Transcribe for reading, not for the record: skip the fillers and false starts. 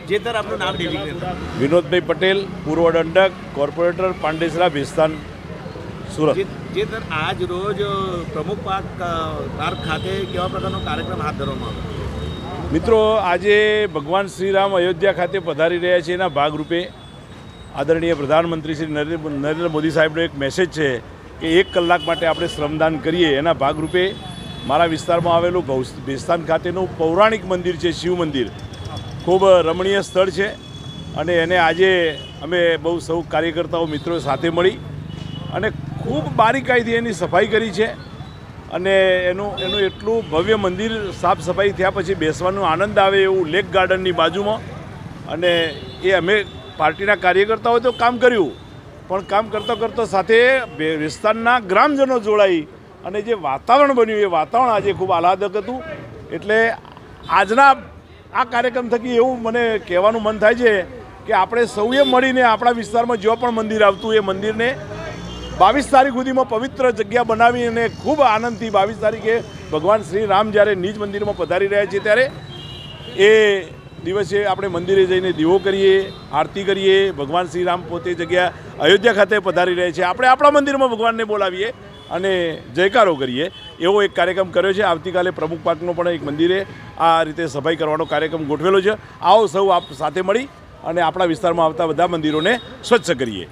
જેતર આપનું નામ ડિલિગ્રેટ. વિનોદભાઈ પટેલ, પૂર્વ દંડક, કોર્પોરેટર, પાંડેસરા, ભેસ્તાન, સુરત. જેતર આજ રોજ પ્રમુખ પાર્ક ખાતે કેવા પ્રકારનો કાર્યક્રમ હાથ ધરવામાં આવ્યો? મિત્રો, આજે ભગવાન શ્રીરામ અયોધ્યા ખાતે પધારી રહ્યા છે. એના ભાગરૂપે આદરણીય પ્રધાનમંત્રી શ્રી નરેન્દ્ર મોદી સાહેબનો એક મેસેજ છે કે 1 કલાક માટે આપણે શ્રમદાન કરીએ. એના ભાગરૂપે મારા વિસ્તારમાં આવેલું ભેસ્તાન ખાતેનું પૌરાણિક મંદિર છે, શિવ મંદિર, ખૂબ રમણીય સ્થળ છે. અને એને આજે અમે બહુ સૌ કાર્યકર્તાઓ મિત્રો સાથે મળી અને ખૂબ બારીકાઈથી એની સફાઈ કરી છે. અને એનું એટલું ભવ્ય મંદિર સાફ સફાઈ થયા પછી બેસવાનો આનંદ આવે એવું લેક ગાર્ડનની બાજુમાં. અને એ અમે પાર્ટીના કાર્યકર્તાઓએ તો કામ કર્યું, પણ કામ કરતાં સાથે વિસ્તારના ગ્રામજનો જોડાઈ અને જે વાતાવરણ બન્યું એ વાતાવરણ આજે ખૂબ આહલાદક હતું. એટલે આજના આ કાર્યક્રમ થકી એવું મને કહેવાનું મન થાય છે કે આપણે સૌએ મળીને આપણા વિસ્તારમાં જો પણ મંદિર આવતું એ મંદિરને 22 તારીખ સુધીમાં પવિત્ર જગ્યા બનાવી અને ખૂબ આનંદથી 22 તારીખે ભગવાન શ્રી રામ જ્યારે નિજ મંદિરમાં પધારી રહ્યા છે ત્યારે એ દિવસે આપણે મંદિરે જઈને દીવો કરીએ, આરતી કરીએ. ભગવાન શ્રી રામ પોતે જગ્યા અયોધ્યા ખાતે પધારી રહ્યા છે, આપણે આપણા મંદિરમાં ભગવાનને બોલાવીએ અને જયકારો કરીએ. એવો એક કાર્યક્રમ કર્યો છે. આવતીકાલે પ્રમુખ પાર્કનો પણ એક મંદિરે આ રીતે સફાઈ કરવાનો કાર્યક્રમ ગોઠવેલો છે. આવો સૌ આપ સાથે મળી અને આપણા વિસ્તારમાં આવતા બધા મંદિરોને સ્વચ્છ કરીએ.